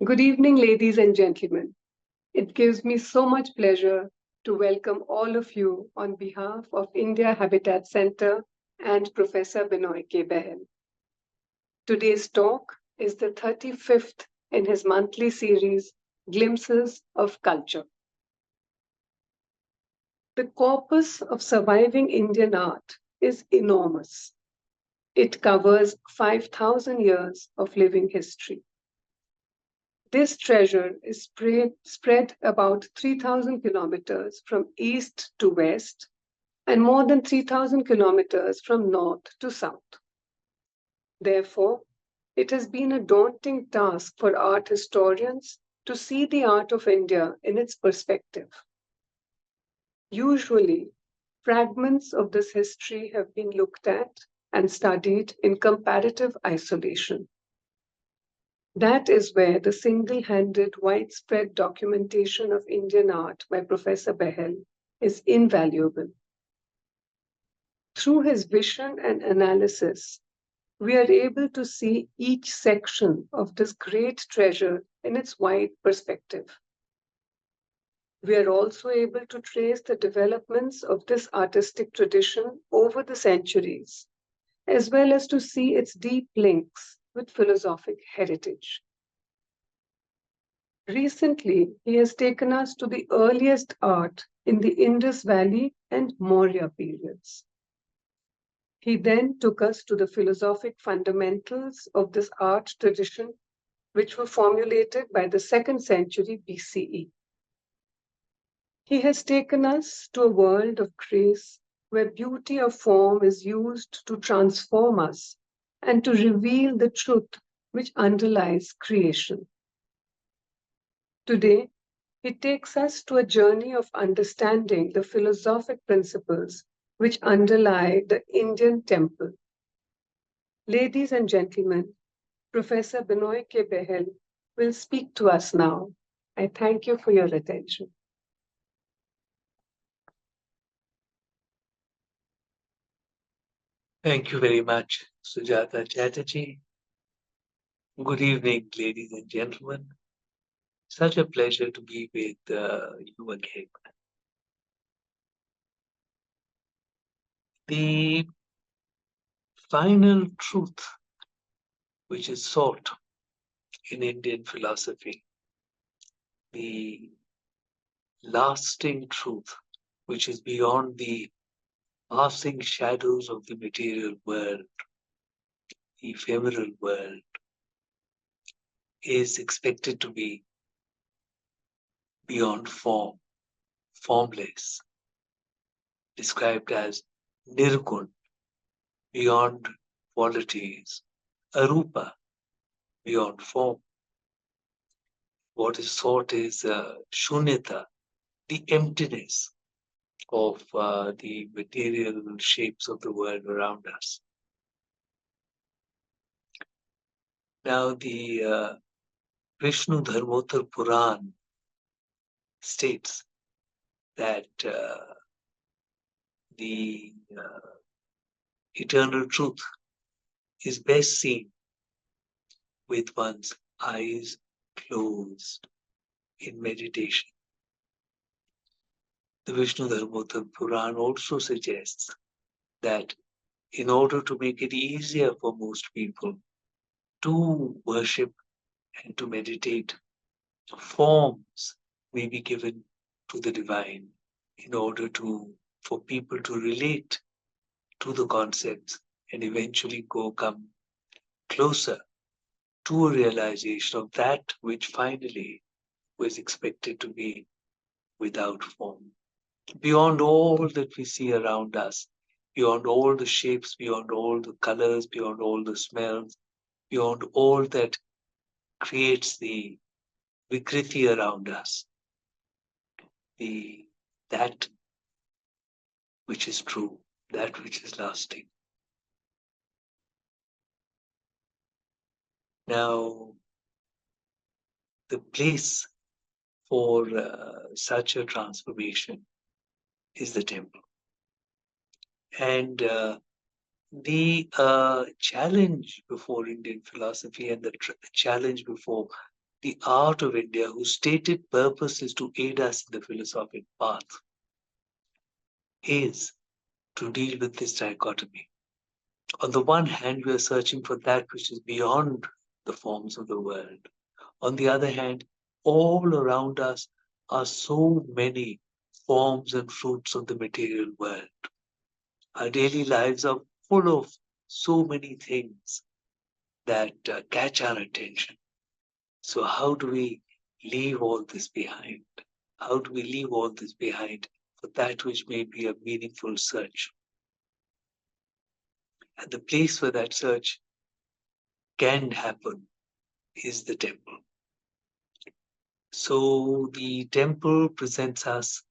Good evening, ladies and gentlemen. It gives me so much pleasure to welcome all of you on behalf of India Habitat Center and Professor Benoy K Behl. Today's talk is the 35th in his monthly series, Glimpses of Culture. The corpus of surviving Indian art is enormous. It covers 5,000 years of living history. This treasure is spread about 3,000 kilometers from east to west and more than 3,000 kilometers from north to south. Therefore, it has been a daunting task for art historians to see the art of India in its perspective. Usually, fragments of this history have been looked at and studied in comparative isolation. That is where the single-handed widespread documentation of Indian art by Professor Behl is invaluable. Through his vision and analysis, we are able to see each section of this great treasure in its wide perspective. We are also able to trace the developments of this artistic tradition over the centuries, as well as to see its deep links with philosophic heritage. Recently, he has taken us to the earliest art in the Indus Valley and Maurya periods. He then took us to the philosophic fundamentals of this art tradition, which were formulated by the 2nd century BCE. He has taken us to a world of grace where beauty of form is used to transform us and to reveal the truth which underlies creation. Today, he takes us to a journey of understanding the philosophic principles which underlie the Indian temple. Ladies and gentlemen, Professor Benoy K Behl will speak to us now. I thank you for your attention. Thank you very much, Sujata Chatterji. Good evening, ladies and gentlemen. Such a pleasure to be with you again. The final truth which is sought in Indian philosophy, the lasting truth which is beyond the passing shadows of the material world, the ephemeral world, is expected to be beyond form, formless, described as nirgun, beyond qualities, arupa, beyond form. What is sought is shunyata, the emptiness of the material shapes of the world around us. Now, the Vishnu Dharmotar Puran states that the eternal truth is best seen with one's eyes closed in meditation. The Vishnu Dharmotar Puran also suggests that in order to make it easier for most people to worship and to meditate, forms may be given to the divine in order for people to relate to the concepts and eventually come closer to a realization of that which finally was expected to be without form. Beyond all that we see around us, beyond all the shapes, beyond all the colors, beyond all the smells, beyond all that creates the vikriti around us, that which is true, that which is lasting. Now, the place for such a transformation is the temple. And the challenge before Indian philosophy and the challenge before the art of India, whose stated purpose is to aid us in the philosophic path, is to deal with this dichotomy. On the one hand, we are searching for that which is beyond the forms of the world. On the other hand, all around us are so many forms and fruits of the material world. Our daily lives are full of so many things that catch our attention. So, how do we leave all this behind? How do we leave all this behind for that which may be a meaningful search? And the place where that search can happen is the temple. So the temple presents us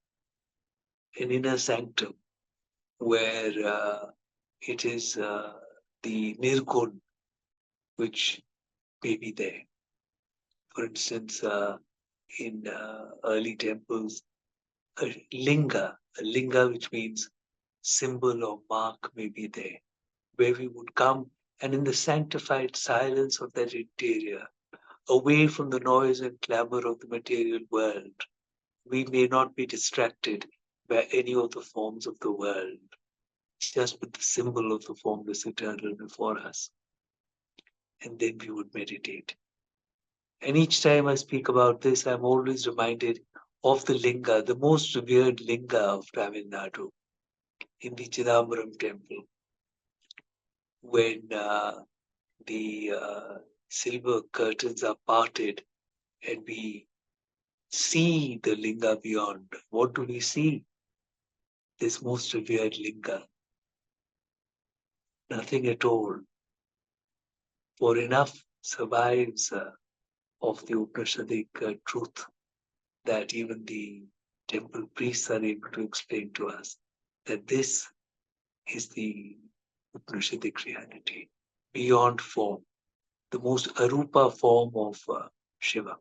an inner sanctum where it is the nirgun which may be there. For instance, in early temples, a linga which means symbol or mark may be there, where we would come and in the sanctified silence of that interior, away from the noise and clamor of the material world, we may not be distracted by any of the forms of the world, just with the symbol of the formless eternal before us. And then we would meditate. And each time I speak about this, I'm always reminded of the linga, the most revered linga of Tamil Nadu, in the Chidambaram temple, when the silver curtains are parted and we see the linga beyond. What do we see? This most revered linga. Nothing at all. For enough survives of the Upanishadic truth that even the temple priests are able to explain to us that this is the Upanishadic reality, beyond form, the most arupa form of Shiva.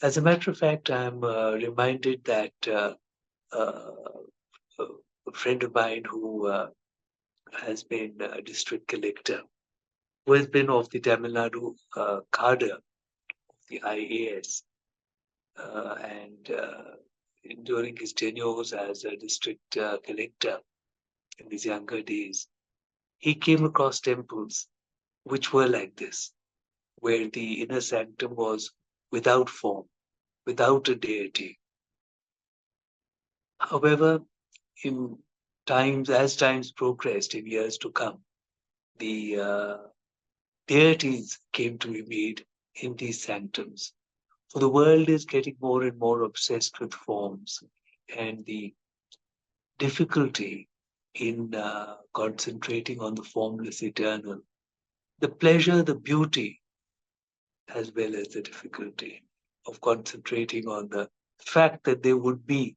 As a matter of fact, I'm reminded that a friend of mine who has been a district collector, who has been of the Tamil Nadu cadre of the IAS, and during his tenures as a district collector in his younger days, he came across temples which were like this, where the inner sanctum was without form, without a deity. However, in as times progressed in years to come, the deities came to be made in these sanctums. For the world is getting more and more obsessed with forms, and the difficulty in concentrating on the formless eternal, the pleasure, the beauty, as well as the difficulty of concentrating on the fact that there would be,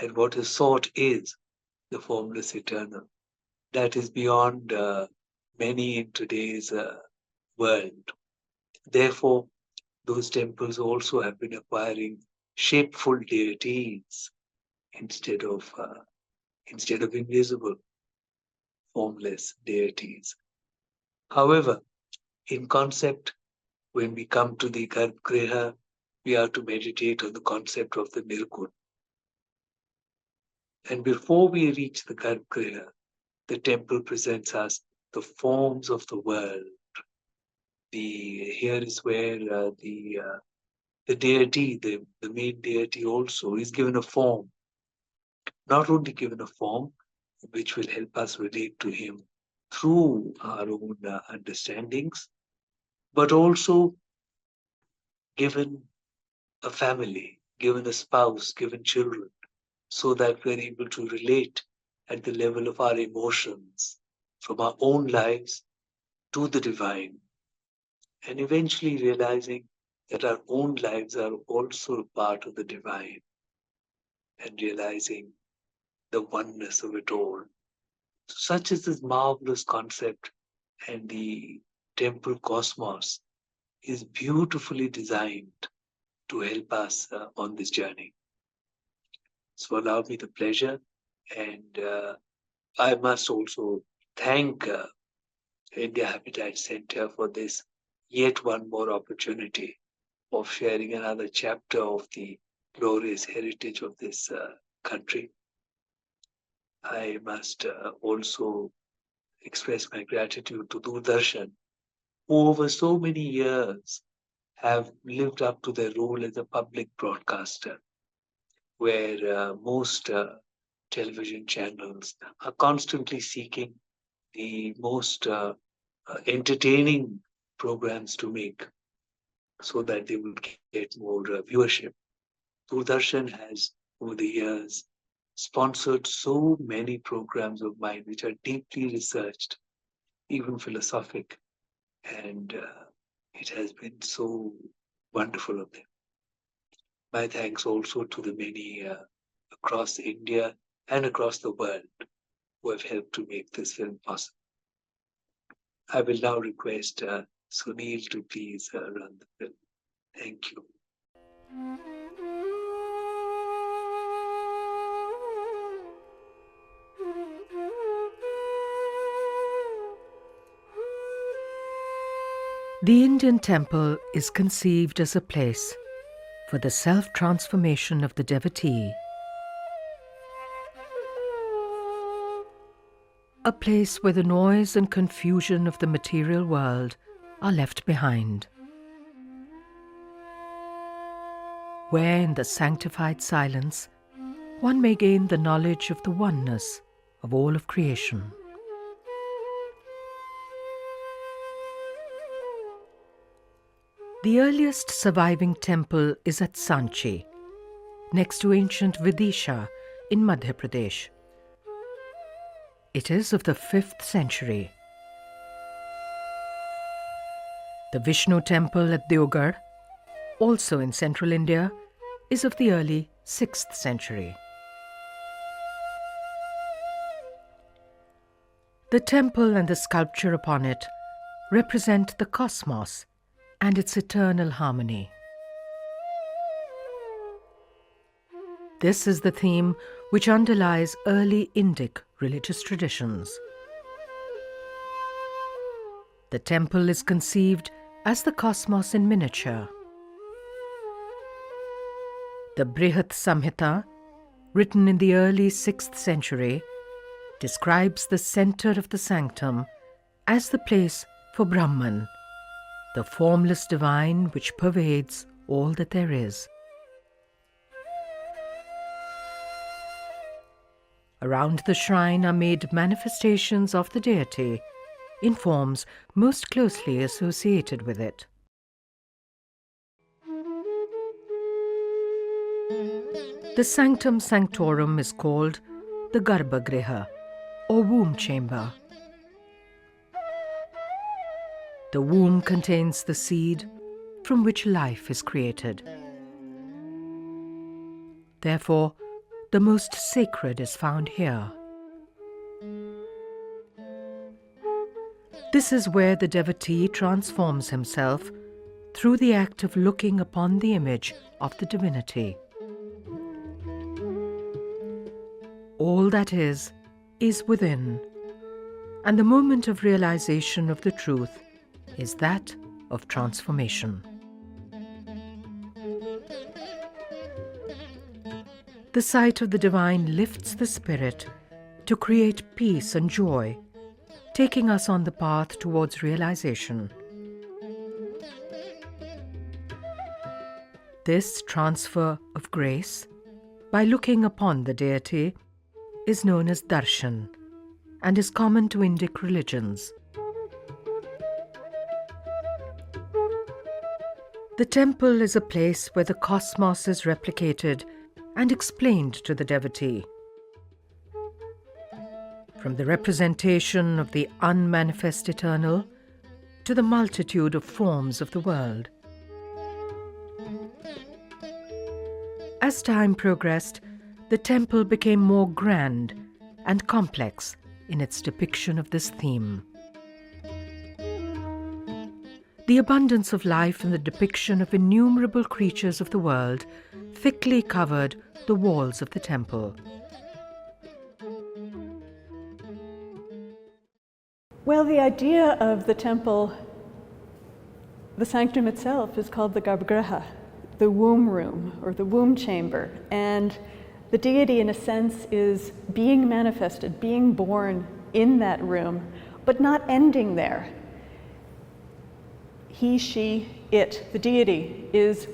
and what is sought is the formless eternal. That is beyond many in today's world. Therefore, those temples also have been acquiring shapeful deities instead of invisible, formless deities. However, in concept, when we come to the Garbhagriha, we are to meditate on the concept of the Nirgun. And before we reach the Garbhagriha, the temple presents us the forms of the world. Here is where the deity, the main deity also, is given a form. Not only given a form, which will help us relate to him through our own understandings, but also given a family, given a spouse, given children, so that we're able to relate at the level of our emotions from our own lives to the divine, and eventually realizing that our own lives are also a part of the divine, and realizing the oneness of it all. Such is this marvelous concept, and the temple cosmos is beautifully designed to help us on this journey. So allow me the pleasure, and I must also thank India Habitat Center for this yet one more opportunity of sharing another chapter of the glorious heritage of this country. I must also express my gratitude to Doordarshan, who over so many years have lived up to their role as a public broadcaster, where most television channels are constantly seeking the most entertaining programs to make so that they will get more viewership. Doordarshan has, over the years, sponsored so many programs of mine which are deeply researched, even philosophic, and it has been so wonderful of them. My thanks also to the many across India and across the world who have helped to make this film possible. I will now request Sunil to please run the film. Thank you. The Indian temple is conceived as a place for the self-transformation of the devotee, a place where the noise and confusion of the material world are left behind, where in the sanctified silence one may gain the knowledge of the oneness of all of creation. The earliest surviving temple is at Sanchi, next to ancient Vidisha in Madhya Pradesh. It is of the 5th century. The Vishnu temple at Deoghar, also in central India, is of the early 6th century. The temple and the sculpture upon it represent the cosmos and its eternal harmony. This is the theme which underlies early Indic religious traditions. The temple is conceived as the cosmos in miniature. The Brihat Samhita, written in the early 6th century, describes the center of the sanctum as the place for Brahman, the formless divine which pervades all that there is. Around the shrine are made manifestations of the deity in forms most closely associated with it. The sanctum sanctorum is called the Garbhagriha, or womb chamber. The womb contains the seed from which life is created. Therefore, the most sacred is found here. This is where the devotee transforms himself through the act of looking upon the image of the divinity. All that is within, and the moment of realization of the truth is that of transformation. The sight of the divine lifts the spirit to create peace and joy, taking us on the path towards realization. This transfer of grace, by looking upon the deity, is known as darshan and is common to Indic religions. The temple is a place where the cosmos is replicated and explained to the devotee. From the representation of the unmanifest eternal to the multitude of forms of the world. As time progressed, the temple became more grand and complex in its depiction of this theme. The abundance of life and the depiction of innumerable creatures of the world thickly covered the walls of the temple. Well, the idea of the temple The sanctum itself is called the Garbhagriha, the womb room or the womb chamber. And the deity, in a sense, is being manifested, being born in that room, but not ending there. He, she, it, the deity, is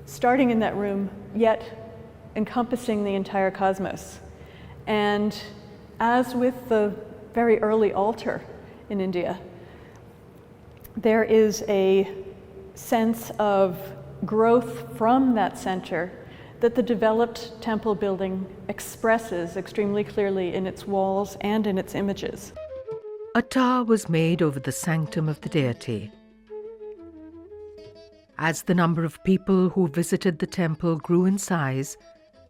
starting in that room, yet encompassing the entire cosmos. And as with the very early altar in India, there is a sense of growth from that center that the developed temple building expresses extremely clearly in its walls and in its images. A tower was made over the sanctum of the deity. As the number of people who visited the temple grew in size,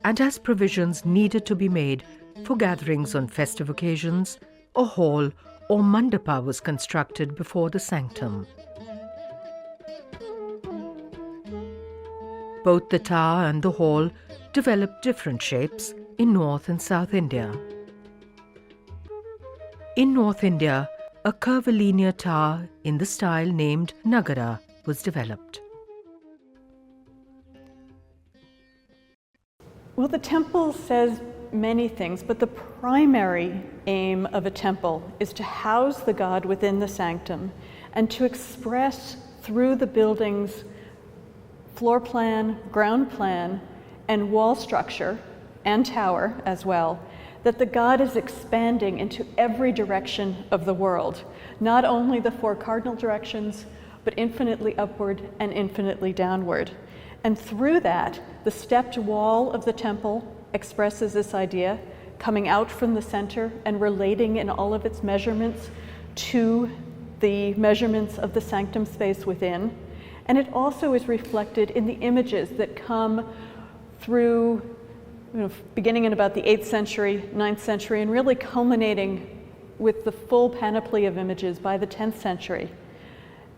and as provisions needed to be made for gatherings on festive occasions, a hall or mandapa was constructed before the sanctum. Both the tower and the hall developed different shapes in North and South India. In North India, a curvilinear tower in the style named Nagara was developed. Well, the temple says many things, but the primary aim of a temple is to house the god within the sanctum and to express through the building's floor plan, ground plan, and wall structure, and tower as well, that the god is expanding into every direction of the world, not only the four cardinal directions, but infinitely upward and infinitely downward. And through that, the stepped wall of the temple expresses this idea, coming out from the center and relating in all of its measurements to the measurements of the sanctum space within. And it also is reflected in the images that come through, beginning in about the 8th century, 9th century, and really culminating with the full panoply of images by the 10th century,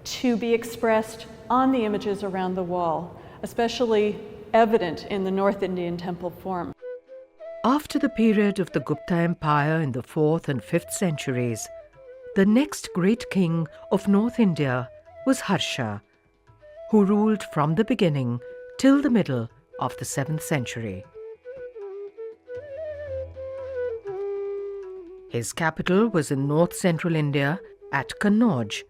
to be expressed on the images around the wall, especially evident in the North Indian temple form. After the period of the Gupta Empire in the 4th and 5th centuries, the next great king of North India was Harsha, who ruled from the beginning till the middle of the 7th century. His capital was in north-central India at Kannauj,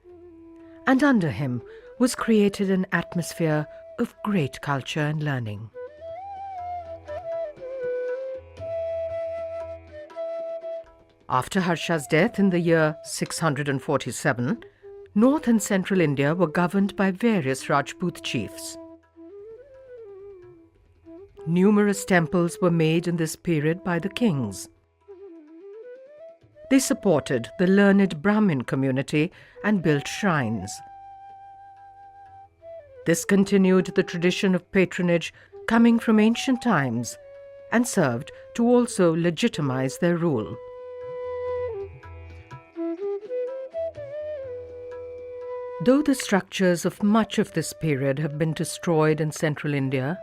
and under him was created an atmosphere of great culture and learning. After Harsha's death in the year 647, North and Central India were governed by various Rajput chiefs. Numerous temples were made in this period by the kings. They supported the learned Brahmin community and built shrines. This continued the tradition of patronage coming from ancient times and served to also legitimize their rule. Though the structures of much of this period have been destroyed in central India,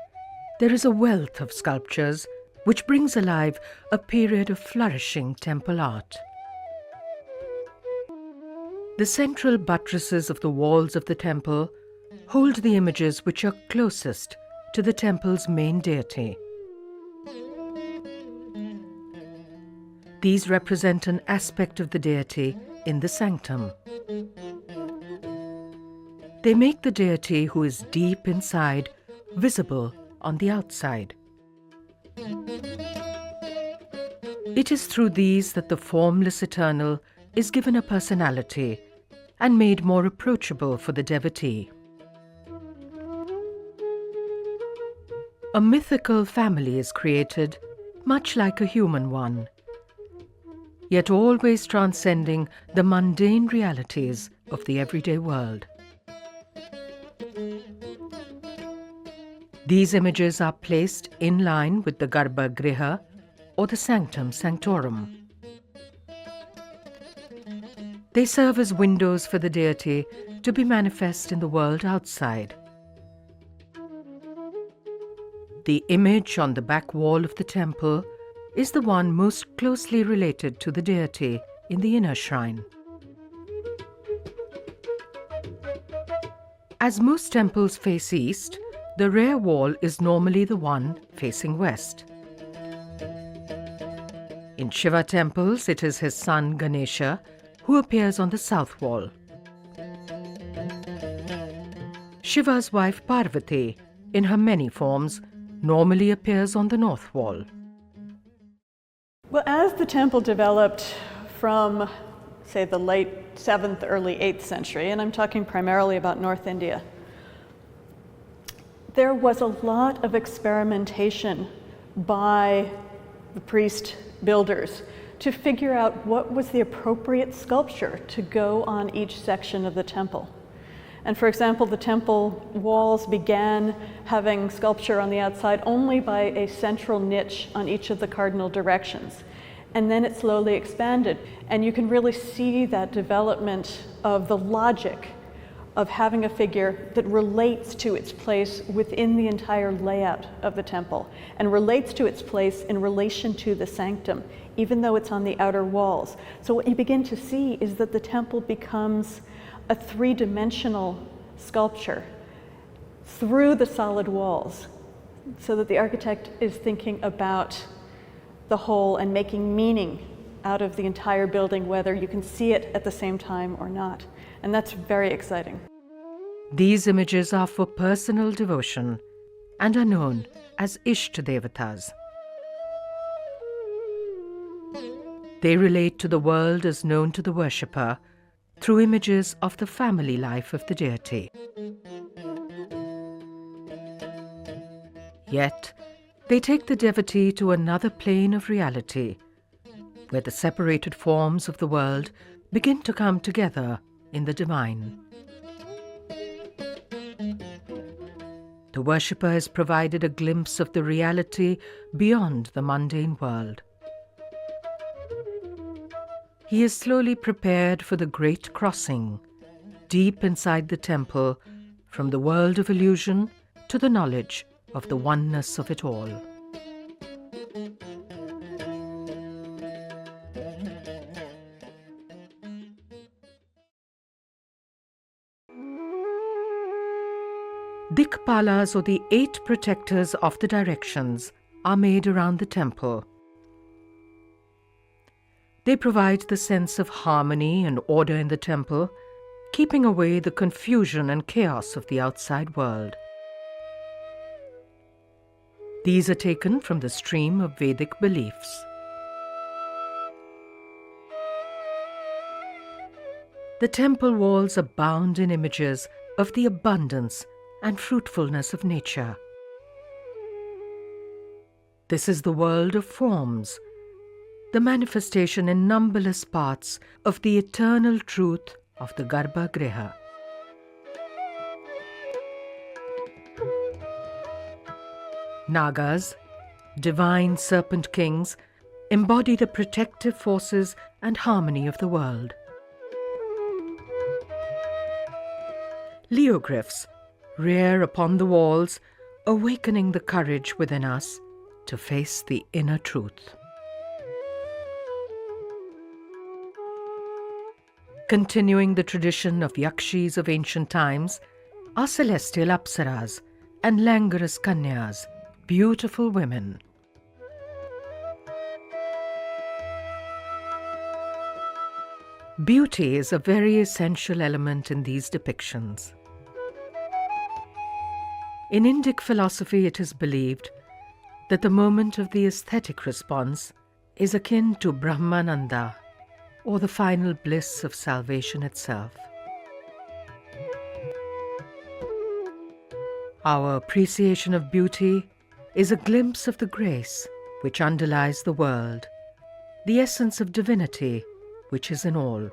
there is a wealth of sculptures which brings alive a period of flourishing temple art. The central buttresses of the walls of the temple hold the images which are closest to the temple's main deity. These represent an aspect of the deity in the sanctum. They make the deity who is deep inside visible on the outside. It is through these that the formless eternal is given a personality and made more approachable for the devotee. A mythical family is created, much like a human one, yet always transcending the mundane realities of the everyday world. These images are placed in line with the Garbhagriha or the Sanctum Sanctorum. They serve as windows for the deity to be manifest in the world outside. The image on the back wall of the temple is the one most closely related to the deity in the inner shrine. As most temples face east, the rear wall is normally the one facing west. In Shiva temples, it is his son Ganesha who appears on the south wall. Shiva's wife Parvati, in her many forms, normally appears on the north wall. Well, as the temple developed from, say, the late 7th, early 8th century, and I'm talking primarily about North India, there was a lot of experimentation by the priest builders to figure out what was the appropriate sculpture to go on each section of the temple. And for example, the temple walls began having sculpture on the outside only by a central niche on each of the cardinal directions. And then it slowly expanded. And you can really see that development of the logic of having a figure that relates to its place within the entire layout of the temple and relates to its place in relation to the sanctum, even though it's on the outer walls. So what you begin to see is that the temple becomes a three-dimensional sculpture through the solid walls, so that the architect is thinking about the whole and making meaning out of the entire building, whether you can see it at the same time or not. And that's very exciting. These images are for personal devotion and are known as Ishtadevatas. They relate to the world as known to the worshipper through images of the family life of the deity. Yet, they take the devotee to another plane of reality, where the separated forms of the world begin to come together in the divine. The worshipper is provided a glimpse of the reality beyond the mundane world. He is slowly prepared for the great crossing, deep inside the temple, from the world of illusion to the knowledge of the oneness of it all. Dikpalas, or the 8 protectors of the directions, are made around the temple. They provide the sense of harmony and order in the temple, keeping away the confusion and chaos of the outside world. These are taken from the stream of Vedic beliefs. The temple walls abound in images of the abundance and fruitfulness of nature. This is the world of forms, the manifestation in numberless parts of the eternal truth of the Garbhagriha. Nagas, divine serpent kings, embody the protective forces and harmony of the world. Leogryphs rear upon the walls, awakening the courage within us to face the inner truth. Continuing the tradition of Yakshis of ancient times are celestial Apsaras and languorous Kanyas, beautiful women. Beauty is a very essential element in these depictions. In Indic philosophy, it is believed that the moment of the aesthetic response is akin to Brahmananda, or the final bliss of salvation itself. Our appreciation of beauty is a glimpse of the grace which underlies the world, the essence of divinity which is in all.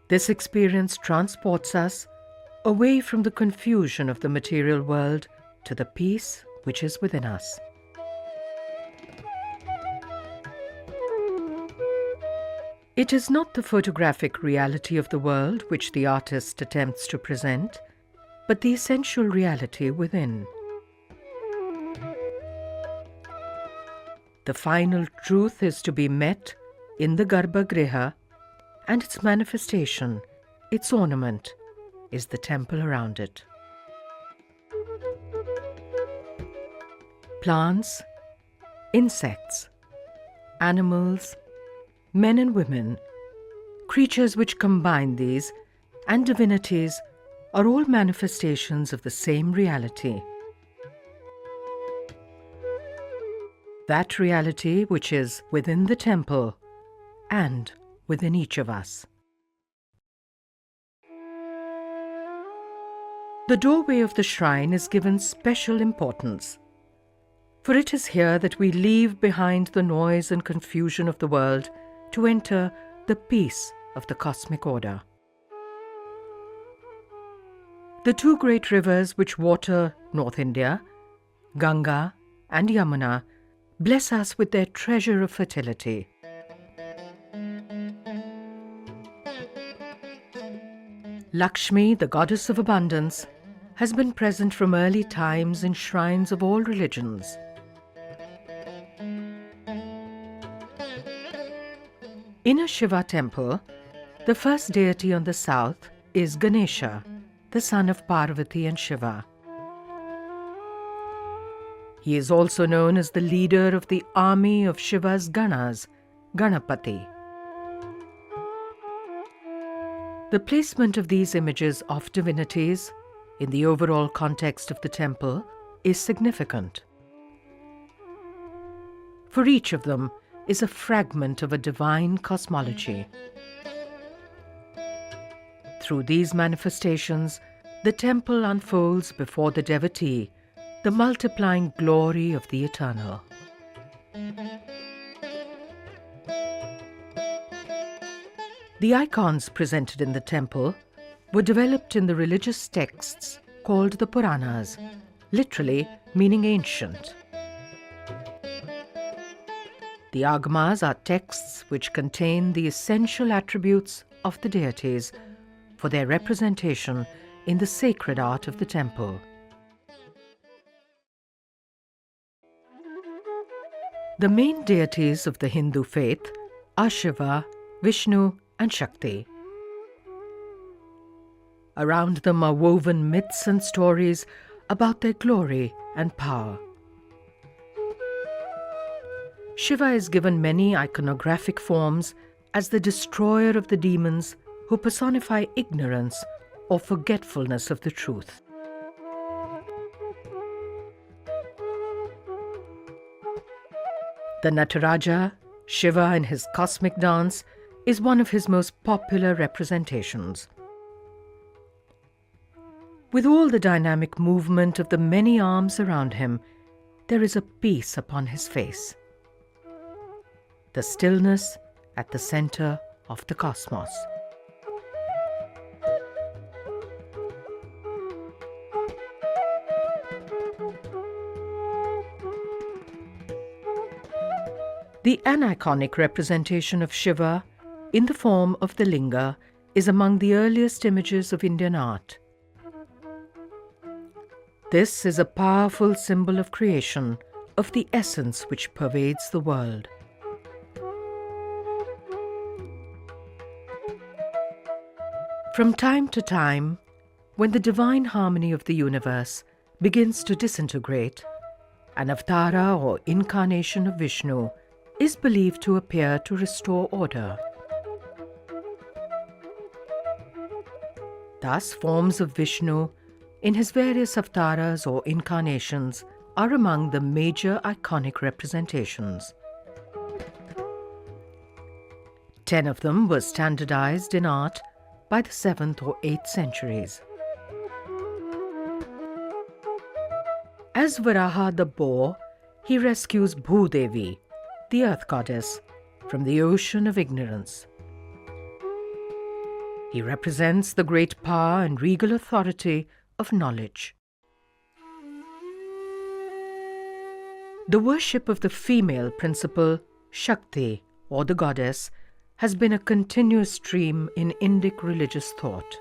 This experience transports us away from the confusion of the material world to the peace which is within us. It is not the photographic reality of the world which the artist attempts to present, but the essential reality within. The final truth is to be met in the Garbhagriha, and its manifestation, its ornament, is the temple around it. Plants, insects, animals, men and women, creatures which combine these, and divinities are all manifestations of the same reality. That reality which is within the temple and within each of us. The doorway of the shrine is given special importance, for it is here that we leave behind the noise and confusion of the world to enter the peace of the cosmic order. The two great rivers which water North India, Ganga and Yamuna, bless us with their treasure of fertility. Lakshmi, the goddess of abundance, has been present from early times in shrines of all religions. In a Shiva temple, the first deity on the south is Ganesha, the son of Parvati and Shiva. He is also known as the leader of the army of Shiva's Ganas, Ganapati. The placement of these images of divinities in the overall context of the temple is significant. For each of them is a fragment of a divine cosmology. Through these manifestations, the temple unfolds before the devotee the multiplying glory of the eternal. The icons presented in the temple were developed in the religious texts called the Puranas, literally meaning ancient. The Agamas are texts which contain the essential attributes of the deities for their representation in the sacred art of the temple. The main deities of the Hindu faith are Shiva, Vishnu, and Shakti. Around them are woven myths and stories about their glory and power. Shiva is given many iconographic forms as the destroyer of the demons who personify ignorance or forgetfulness of the truth. The Nataraja, Shiva in his cosmic dance, is one of his most popular representations. With all the dynamic movement of the many arms around him, there is a peace upon his face. The stillness at the center of the cosmos. The aniconic representation of Shiva in the form of the linga is among the earliest images of Indian art. This is a powerful symbol of creation, of the essence which pervades the world. From time to time, when the divine harmony of the universe begins to disintegrate, an avatara or incarnation of Vishnu is believed to appear to restore order. Thus, forms of Vishnu in his various avatars or incarnations are among the major iconic representations. 10 of them were standardized in art by the 7th or 8th centuries. As Varaha the boar, he rescues Bhudevi, the earth goddess, from the ocean of ignorance. He represents the great power and regal authority of knowledge. The worship of the female principle, Shakti, or the goddess, has been a continuous stream in Indic religious thought.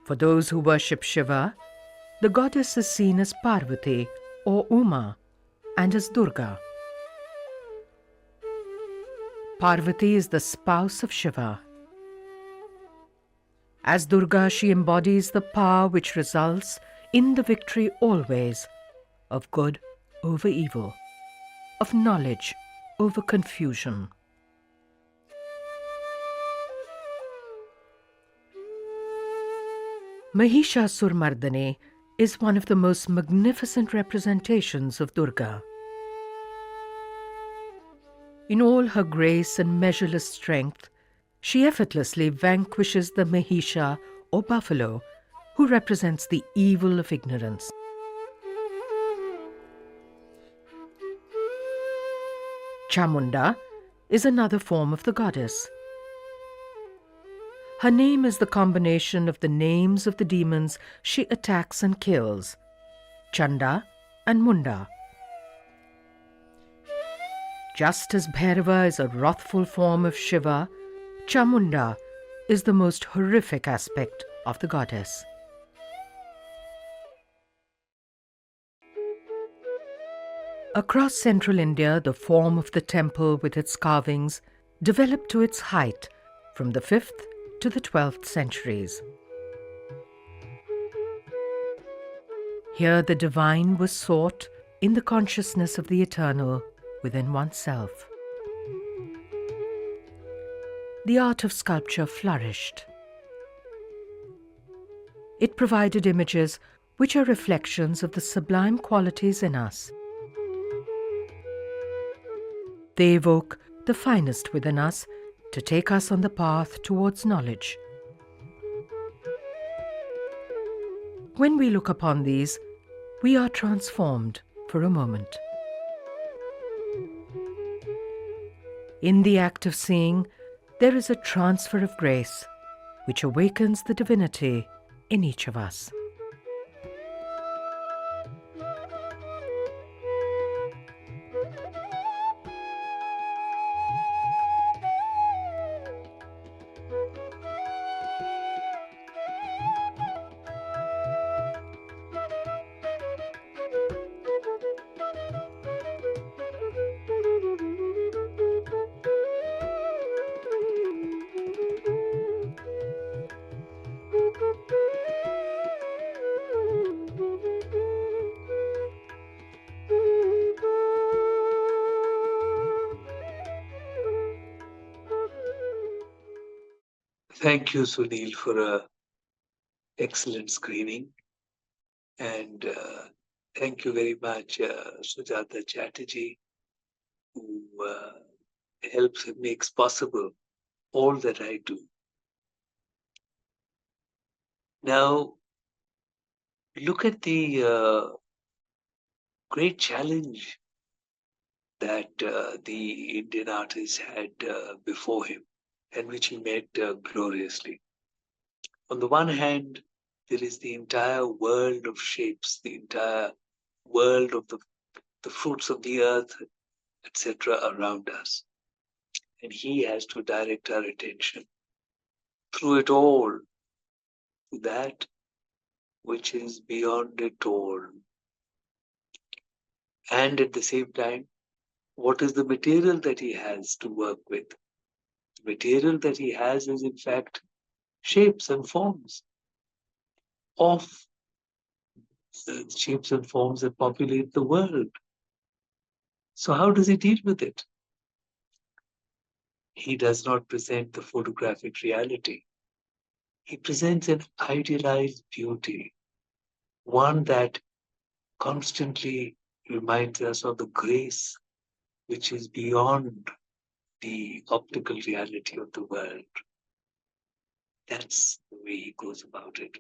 For those who worship Shiva, the goddess is seen as Parvati or Uma and as Durga. Parvati is the spouse of Shiva. As Durga, she embodies the power which results in the victory always of good over evil, of knowledge over confusion. Mahishasur is one of the most magnificent representations of Durga. In all her grace and measureless strength, she effortlessly vanquishes the Mahisha or buffalo, who represents the evil of ignorance. Chamunda is another form of the goddess. Her name is the combination of the names of the demons she attacks and kills, Chanda and Munda. Just as Bhairava is a wrathful form of Shiva, Chamunda is the most horrific aspect of the goddess. Across central India, the form of the temple with its carvings developed to its height from the 5th to the 12th centuries. Here the divine was sought in the consciousness of the eternal within oneself. The art of sculpture flourished. It provided images which are reflections of the sublime qualities in us. They evoke the finest within us to take us on the path towards knowledge. When we look upon these, we are transformed for a moment. In the act of seeing, there is a transfer of grace which awakens the divinity in each of us. Thank you, Sunil, for an excellent screening. And thank you very much, Sujata Chatterji, who helps and makes possible all that I do. Now, look at the great challenge that the Indian artist had before him, and which he met gloriously. On the one hand, there is the entire world of shapes, the entire world of the fruits of the earth, etc., around us. And he has to direct our attention through it all to that which is beyond it all. And at the same time, what is the material that he has to work with? The material that he has is, in fact, shapes and forms of the shapes and forms that populate the world. So how does he deal with it? He does not present the photographic reality. He presents an idealized beauty, one that constantly reminds us of the grace which is beyond the optical reality of the world. That's the way he goes about it.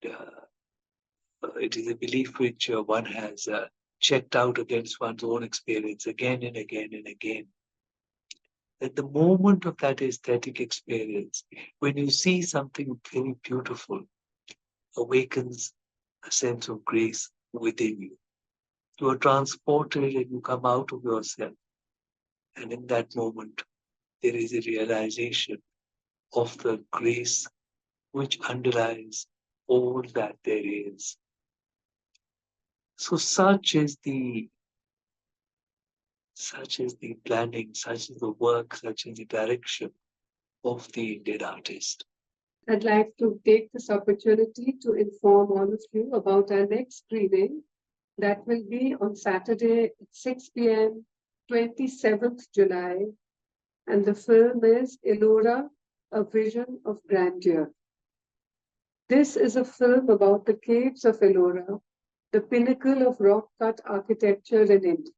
And, it is a belief which one has checked out against one's own experience again and again and again. That the moment of that aesthetic experience, when you see something very beautiful, awakens a sense of grace within you. You are transported and you come out of yourself. And in that moment, there is a realization of the grace which underlies all that there is. So such is the Such is the planning, such is the work, such is the direction of the Indian artist. I'd like to take this opportunity to inform all of you about our next reading that will be on Saturday at 6 p.m., 27th July. And the film is Ellora, A Vision of Grandeur. This is a film about the caves of Ellora, the pinnacle of rock-cut architecture in India.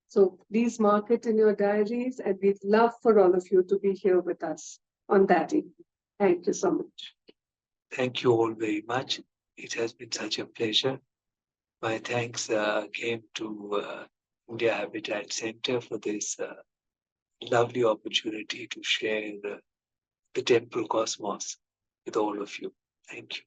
So please mark it in your diaries, and we'd love for all of you to be here with us on that evening. Thank you so much. Thank you all very much. It has been such a pleasure. My thanks came to India Habitat Center for this lovely opportunity to share the temple cosmos with all of you. Thank you.